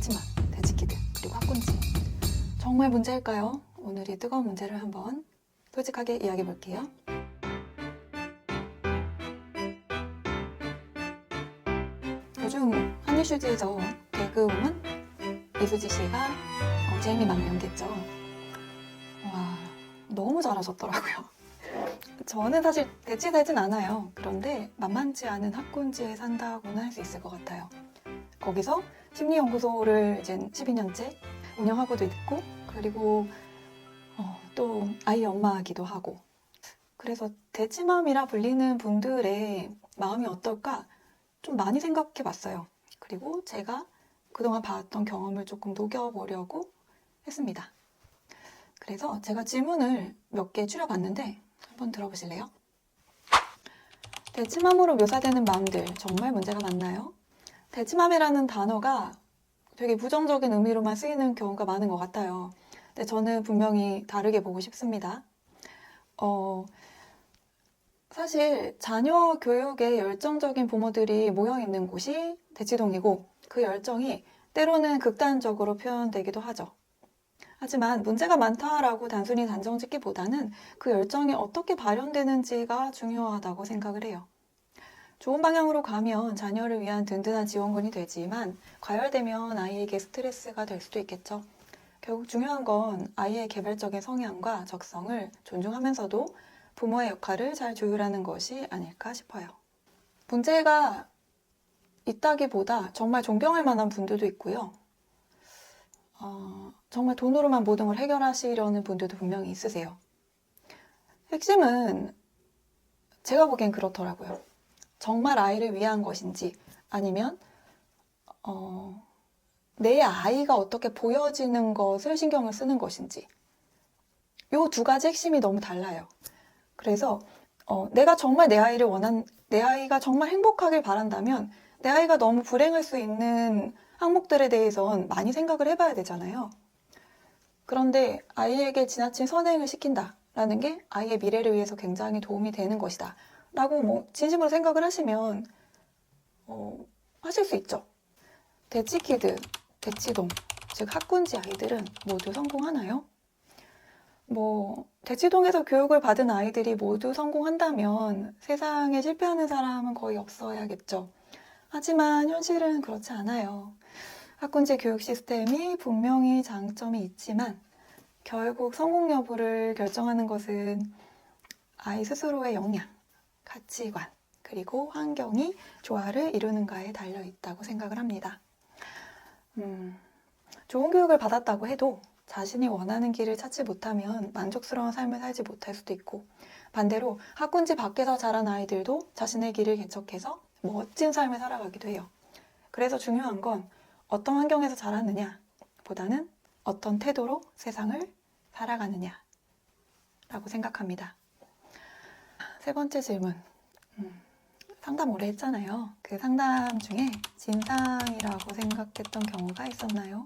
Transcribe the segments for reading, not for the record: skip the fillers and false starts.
대치맘, 대치키드, 그리고 학군지. 정말 문제일까요? 오늘 이 뜨거운 문제를 한번 솔직하게 이야기해 볼게요. 요즘 한이슈즈에서 개그우먼 이수지 씨가 제이미 맘을 연기했죠. 와, 너무 잘하셨더라고요. 저는 사실 대치 살진 않아요. 그런데 만만치 않은 학군지에 산다고는 할 수 있을 것 같아요. 거기서 심리연구소를 이제 12년째 운영하고도 있고, 그리고 또 아이 엄마이기도 하고. 그래서 대치맘이라 불리는 분들의 마음이 어떨까 좀 많이 생각해 봤어요. 그리고 제가 그동안 봤던 경험을 조금 녹여보려고 했습니다. 그래서 제가 질문을 몇 개 추려봤는데 한번 들어보실래요? 대치맘으로 묘사되는 마음들 정말 문제가 많나요? 대치맘이라는 단어가 되게 부정적인 의미로만 쓰이는 경우가 많은 것 같아요. 근데 저는 분명히 다르게 보고 싶습니다. 사실 자녀 교육에 열정적인 부모들이 모여 있는 곳이 대치동이고 그 열정이 때로는 극단적으로 표현되기도 하죠. 하지만 문제가 많다라고 단순히 단정 짓기보다는 그 열정이 어떻게 발현되는지가 중요하다고 생각을 해요. 좋은 방향으로 가면 자녀를 위한 든든한 지원군이 되지만 과열되면 아이에게 스트레스가 될 수도 있겠죠. 결국 중요한 건 아이의 개별적인 성향과 적성을 존중하면서도 부모의 역할을 잘 조율하는 것이 아닐까 싶어요. 문제가 있다기보다 정말 존경할 만한 분들도 있고요. 정말 돈으로만 모든 걸 해결하시려는 분들도 분명히 있으세요. 핵심은 제가 보기엔 그렇더라고요. 정말 아이를 위한 것인지 아니면 내 아이가 어떻게 보여지는 것을 신경을 쓰는 것인지 이 두 가지 핵심이 너무 달라요. 그래서 내가 정말 내 아이가 정말 행복하길 바란다면 내 아이가 너무 불행할 수 있는 항목들에 대해선 많이 생각을 해봐야 되잖아요. 그런데 아이에게 지나친 선행을 시킨다라는 게 아이의 미래를 위해서 굉장히 도움이 되는 것이다 라고 진심으로 생각을 하시면 하실 수 있죠. 대치키드, 대치동, 즉 학군지 아이들은 모두 성공하나요? 대치동에서 교육을 받은 아이들이 모두 성공한다면 세상에 실패하는 사람은 거의 없어야겠죠. 하지만 현실은 그렇지 않아요. 학군지 교육 시스템이 분명히 장점이 있지만 결국 성공 여부를 결정하는 것은 아이 스스로의 역량, 가치관, 그리고 환경이 조화를 이루는가에 달려 있다고 생각을 합니다. 좋은 교육을 받았다고 해도 자신이 원하는 길을 찾지 못하면 만족스러운 삶을 살지 못할 수도 있고, 반대로 학군지 밖에서 자란 아이들도 자신의 길을 개척해서 멋진 삶을 살아가기도 해요. 그래서 중요한 건 어떤 환경에서 자랐느냐 보다는 어떤 태도로 세상을 살아가느냐 라고 생각합니다. 세 번째 질문. 상담 오래 했잖아요. 그 상담 중에 진상이라고 생각했던 경우가 있었나요?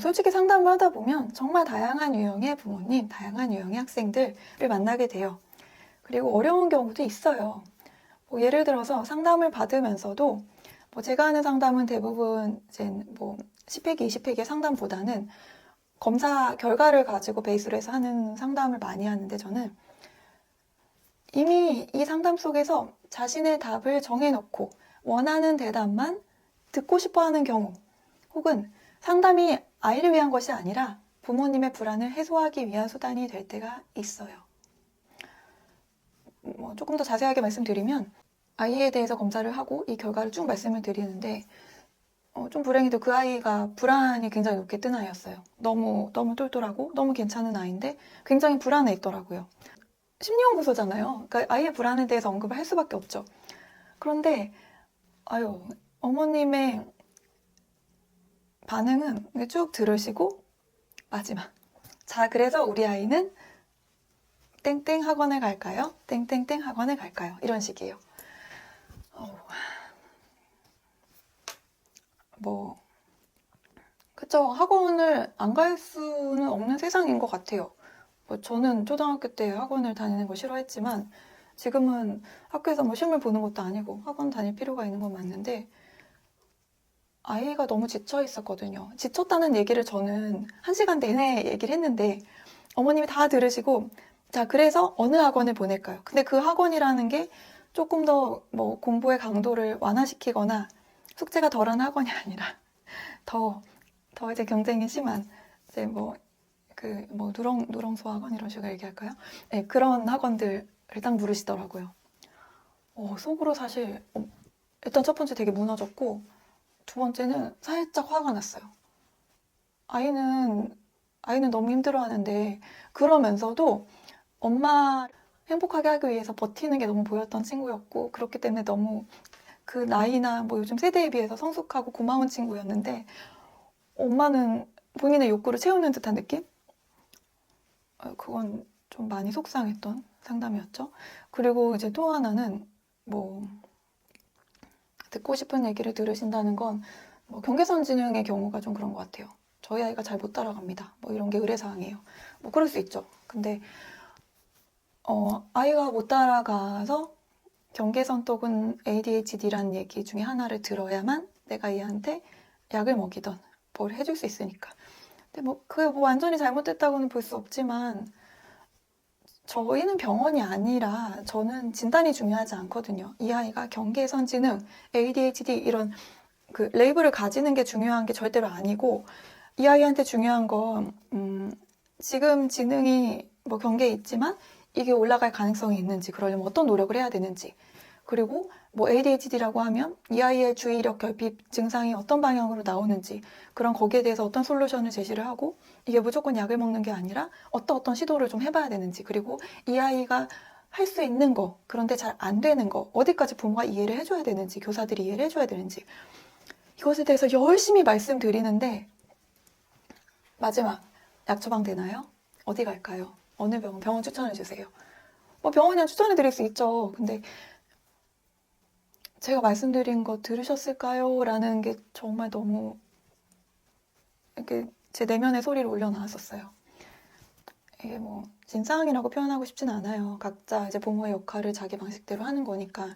솔직히 상담을 하다 보면 정말 다양한 유형의 부모님, 다양한 유형의 학생들을 만나게 돼요. 그리고 어려운 경우도 있어요. 예를 들어서 상담을 받으면서도 제가 하는 상담은 대부분 이제 10회기, 20회기의 상담보다는 검사 결과를 가지고 베이스로 해서 하는 상담을 많이 하는데 저는 이미 이 상담 속에서 자신의 답을 정해놓고 원하는 대답만 듣고 싶어하는 경우, 혹은 상담이 아이를 위한 것이 아니라 부모님의 불안을 해소하기 위한 수단이 될 때가 있어요. 조금 더 자세하게 말씀드리면 아이에 대해서 검사를 하고 이 결과를 쭉 말씀을 드리는데 좀 불행히도 그 아이가 불안이 굉장히 높게 뜬 아이였어요. 너무 똘똘하고 너무 괜찮은 아이인데 굉장히 불안해 있더라고요. 심리연구소잖아요. 그러니까 아이의 불안에 대해서 언급을 할 수밖에 없죠. 그런데 어머님의 반응은 쭉 들으시고 마지막, 자, 그래서 우리 아이는 땡땡 학원을 갈까요? 땡땡땡 학원을 갈까요? 이런 식이에요. 그쵸. 학원을 안 갈 수는 없는 세상인 것 같아요. 저는 초등학교 때 학원을 다니는 거 싫어했지만 지금은 학교에서 시험을 보는 것도 아니고 학원 다닐 필요가 있는 건 맞는데 아이가 너무 지쳐 있었거든요. 지쳤다는 얘기를 저는 1시간 내내 얘기를 했는데 어머님이 다 들으시고 자, 그래서 어느 학원을 보낼까요? 근데 그 학원이라는 게 조금 더 뭐 공부의 강도를 완화시키거나 숙제가 덜한 학원이 아니라 더 이제 경쟁이 심한 이제 뭐 누렁소 학원 이런 식으로 얘기할까요? 네, 그런 학원들을 딱 물으시더라고요. 속으로 사실 일단 첫 번째 되게 무너졌고 두 번째는 살짝 화가 났어요. 아이는 너무 힘들어하는데 그러면서도 엄마 행복하게 하기 위해서 버티는 게 너무 보였던 친구였고 그렇기 때문에 너무 그 나이나 뭐 요즘 세대에 비해서 성숙하고 고마운 친구였는데 엄마는 본인의 욕구를 채우는 듯한 느낌? 그건 좀 많이 속상했던 상담이었죠. 그리고 이제 또 하나는 뭐 듣고 싶은 얘기를 들으신다는 건 뭐 경계선진흥의 경우가 좀 그런 것 같아요. 저희 아이가 잘 못 따라갑니다. 뭐 이런 게 의뢰사항이에요. 뭐 그럴 수 있죠. 근데 아이가 못 따라가서 경계선 또는 ADHD라는 얘기 중에 하나를 들어야만 내가 얘한테 약을 먹이던 뭘 해줄 수 있으니까. 근데 뭐 그게 뭐 완전히 잘못됐다고는 볼 수 없지만 저희는 병원이 아니라 저는 진단이 중요하지 않거든요. 이 아이가 경계선진흥, ADHD 이런 그 레이블을 가지는 게 중요한 게 절대로 아니고 이 아이한테 중요한 건 지금 지능이 뭐 경계에 있지만 이게 올라갈 가능성이 있는지 그러려면 어떤 노력을 해야 되는지 그리고 뭐 ADHD라고 하면 이 아이의 주의력 결핍 증상이 어떤 방향으로 나오는지 그런 거기에 대해서 어떤 솔루션을 제시를 하고 이게 무조건 약을 먹는 게 아니라 어떤 시도를 좀 해봐야 되는지 그리고 이 아이가 할 수 있는 거 그런데 잘 안 되는 거 어디까지 부모가 이해를 해줘야 되는지 교사들이 이해를 해줘야 되는지 이것에 대해서 열심히 말씀드리는데 마지막 약 처방 되나요? 어디 갈까요? 어느 병원 추천해 주세요. 뭐 병원이야 추천해 드릴 수 있죠. 근데 제가 말씀드린 거 들으셨을까요? 라는 게 정말 너무 이렇게 제 내면의 소리를 올려놨었어요. 이게 뭐 진상이라고 표현하고 싶진 않아요. 각자 이제 부모의 역할을 자기 방식대로 하는 거니까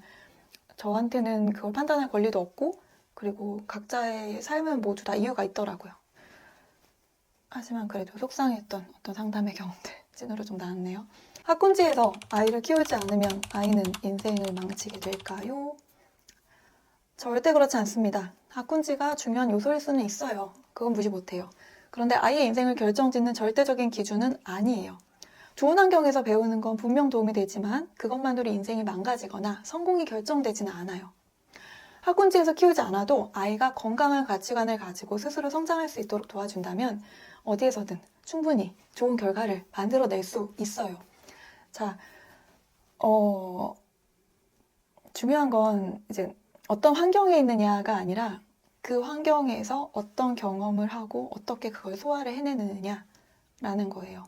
저한테는 그걸 판단할 권리도 없고 그리고 각자의 삶은 모두 다 이유가 있더라고요. 하지만 그래도 속상했던 어떤 상담의 경우들 찐으로 좀 나왔네요. 학군지에서 아이를 키우지 않으면 아이는 인생을 망치게 될까요? 절대 그렇지 않습니다. 학군지가 중요한 요소일 수는 있어요. 그건 무시 못해요. 그런데 아이의 인생을 결정짓는 절대적인 기준은 아니에요. 좋은 환경에서 배우는 건 분명 도움이 되지만 그것만으로 인생이 망가지거나 성공이 결정되지는 않아요. 학군지에서 키우지 않아도 아이가 건강한 가치관을 가지고 스스로 성장할 수 있도록 도와준다면 어디에서든 충분히 좋은 결과를 만들어낼 수 있어요. 자, 중요한 건 이제 어떤 환경에 있느냐가 아니라 그 환경에서 어떤 경험을 하고 어떻게 그걸 소화를 해내느냐라는 거예요.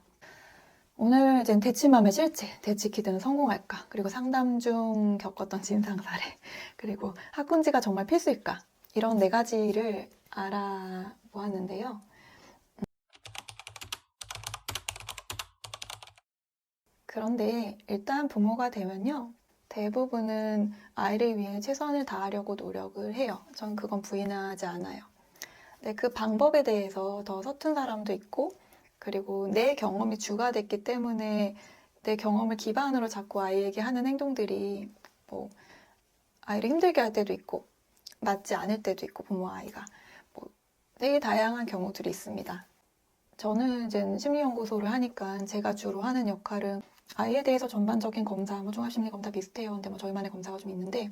오늘 이제 대치맘의 실제, 대치키드는 성공할까? 그리고 상담 중 겪었던 진상 사례, 그리고 학군지가 정말 필수일까? 이런 4가지를 알아보았는데요. 그런데 일단 부모가 되면요. 대부분은 아이를 위해 최선을 다하려고 노력을 해요. 전 그건 부인하지 않아요. 근데 그 방법에 대해서 더 서툰 사람도 있고 그리고 내 경험이 주가 됐기 때문에 내 경험을 기반으로 잡고 아이에게 하는 행동들이 뭐 아이를 힘들게 할 때도 있고 맞지 않을 때도 있고 부모와 아이가 뭐 되게 다양한 경우들이 있습니다. 저는 이제 심리연구소를 하니까 제가 주로 하는 역할은 아이에 대해서 전반적인 검사, 뭐 종합심리검사 비슷해요. 근데 뭐 저희만의 검사가 좀 있는데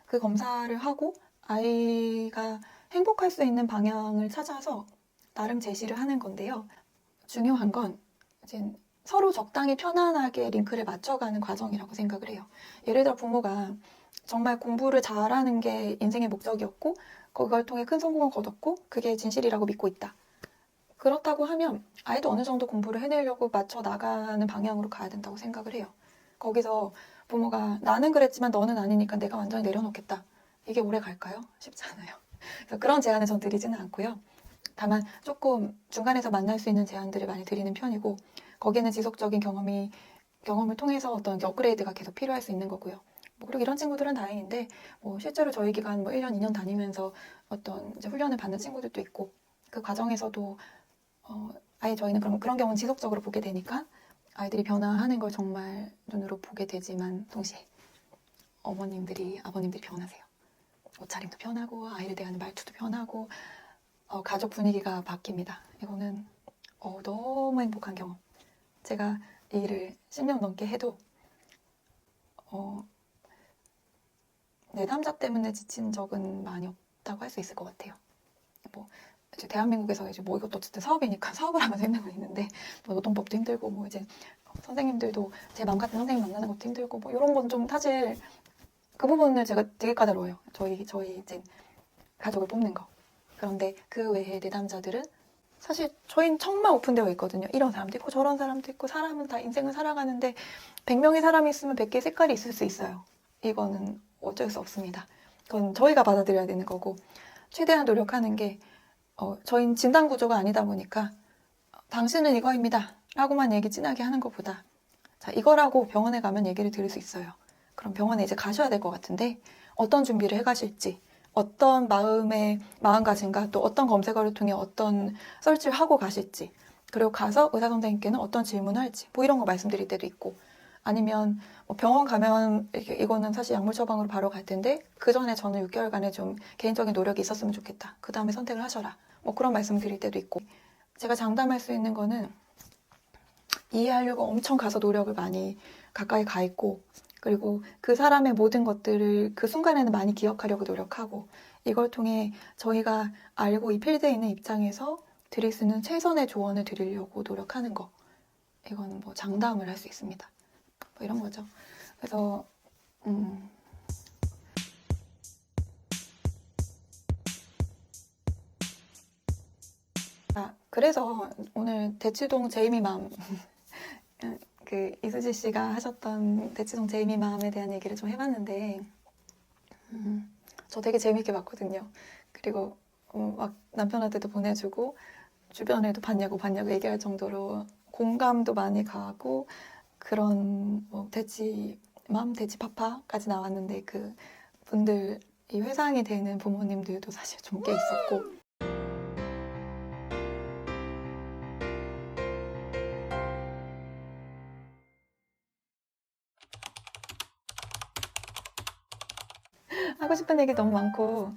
그 검사를 하고 아이가 행복할 수 있는 방향을 찾아서 나름 제시를 하는 건데요. 중요한 건 이제 서로 적당히 편안하게 링크를 맞춰가는 과정이라고 생각을 해요. 예를 들어 부모가 정말 공부를 잘하는 게 인생의 목적이었고 그걸 통해 큰 성공을 거뒀고 그게 진실이라고 믿고 있다. 그렇다고 하면 아이도 어느 정도 공부를 해내려고 맞춰 나가는 방향으로 가야 된다고 생각을 해요. 거기서 부모가 나는 그랬지만 너는 아니니까 내가 완전히 내려놓겠다. 이게 오래 갈까요? 쉽지 않아요. 그래서 그런 제안을 전 드리지는 않고요. 다만 조금 중간에서 만날 수 있는 제안들을 많이 드리는 편이고 거기에는 지속적인 경험을 통해서 어떤 업그레이드가 계속 필요할 수 있는 거고요. 뭐 그리고 이런 친구들은 다행인데 뭐 실제로 저희 기간 뭐 1년, 2년 다니면서 어떤 이제 훈련을 받는 친구들도 있고 그 과정에서도 아예 저희는 그런 경우는 지속적으로 보게 되니까 아이들이 변화하는 걸 정말 눈으로 보게 되지만 동시에 어머님들이 아버님들이 변하세요. 옷차림도 변하고 아이를 대하는 말투도 변하고 가족 분위기가 바뀝니다. 이거는 너무 행복한 경험. 제가 이 일을 10년 넘게 해도 내담자 때문에 지친 적은 많이 없다고 할 수 있을 것 같아요. 뭐 이제 대한민국에서 이제 뭐 이것도 어쨌든 사업이니까 사업을 하면서 힘든 건 있는데 뭐 노동법도 힘들고 뭐 이제 선생님들도 제 마음 같은 선생님 만나는 것도 힘들고 뭐 이런 건 좀 사실 그 부분을 제가 되게 까다로워요. 저희 이제 가족을 뽑는 거. 그런데 그 외에 내담자들은 사실 저희는 정말 오픈되어 있거든요. 이런 사람도 있고 저런 사람도 있고 사람은 다 인생을 살아가는데 100명의 사람이 있으면 100개의 색깔이 있을 수 있어요. 이거는 어쩔 수 없습니다. 그건 저희가 받아들여야 되는 거고 최대한 노력하는 게 저희는 진단 구조가 아니다 보니까 당신은 이거입니다 라고만 얘기 진하게 하는 것보다 자 이거라고 병원에 가면 얘기를 들을 수 있어요. 그럼 병원에 이제 가셔야 될 것 같은데 어떤 준비를 해가실지 어떤 마음가짐과 또 어떤 검색어를 통해 어떤 설치를 하고 가실지 그리고 가서 의사 선생님께는 어떤 질문을 할지 뭐 이런 거 말씀드릴 때도 있고 아니면 뭐 병원 가면 이거는 사실 약물 처방으로 바로 갈 텐데 그 전에 저는 6개월간의 좀 개인적인 노력이 있었으면 좋겠다. 그 다음에 선택을 하셔라. 뭐 그런 말씀 드릴 때도 있고 제가 장담할 수 있는 거는 이해하려고 엄청 가서 노력을 많이 가까이 가 있고 그리고 그 사람의 모든 것들을 그 순간에는 많이 기억하려고 노력하고 이걸 통해 저희가 알고 이 필드에 있는 입장에서 드릴 수 있는 최선의 조언을 드리려고 노력하는 거 이건 뭐 장담을 할 수 있습니다. 뭐 이런 거죠. 그래서 그래서 오늘 대치동 제이미맘 그 이수지 씨가 하셨던 대치동 제이미맘에 대한 얘기를 좀 해봤는데 저 되게 재밌게 봤거든요. 그리고 막 남편한테도 보내주고 주변에도 봤냐고 얘기할 정도로 공감도 많이 가고 그런 뭐 대치맘, 대치파파까지 나왔는데 그 분들 이 회상이 되는 부모님들도 사실 좀 꽤 있었고 하고 싶은 얘기 너무 많고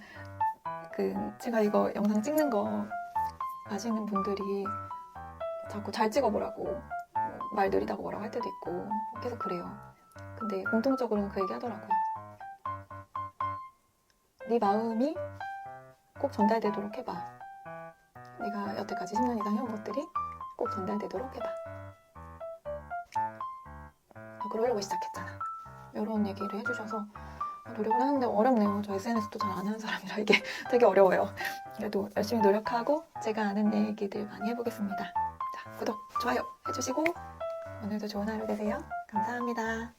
제가 이거 영상 찍는 거 아시는 분들이 자꾸 잘 찍어보라고 말 느리다고 뭐라고 할 때도 있고 계속 그래요. 근데 공통적으로는 그 얘기 하더라고요. 네 마음이 꼭 전달되도록 해봐. 내가 여태까지 10년 이상 해온 것들이 꼭 전달되도록 해봐. 그러려고 시작했잖아. 이런 얘기를 해주셔서 노력을 하는데 어렵네요. 저 SNS도 잘 안 하는 사람이라 이게 되게 어려워요. 그래도 열심히 노력하고 제가 아는 얘기들 많이 해보겠습니다. 자, 구독, 좋아요 해주시고 오늘도 좋은 하루 되세요. 감사합니다.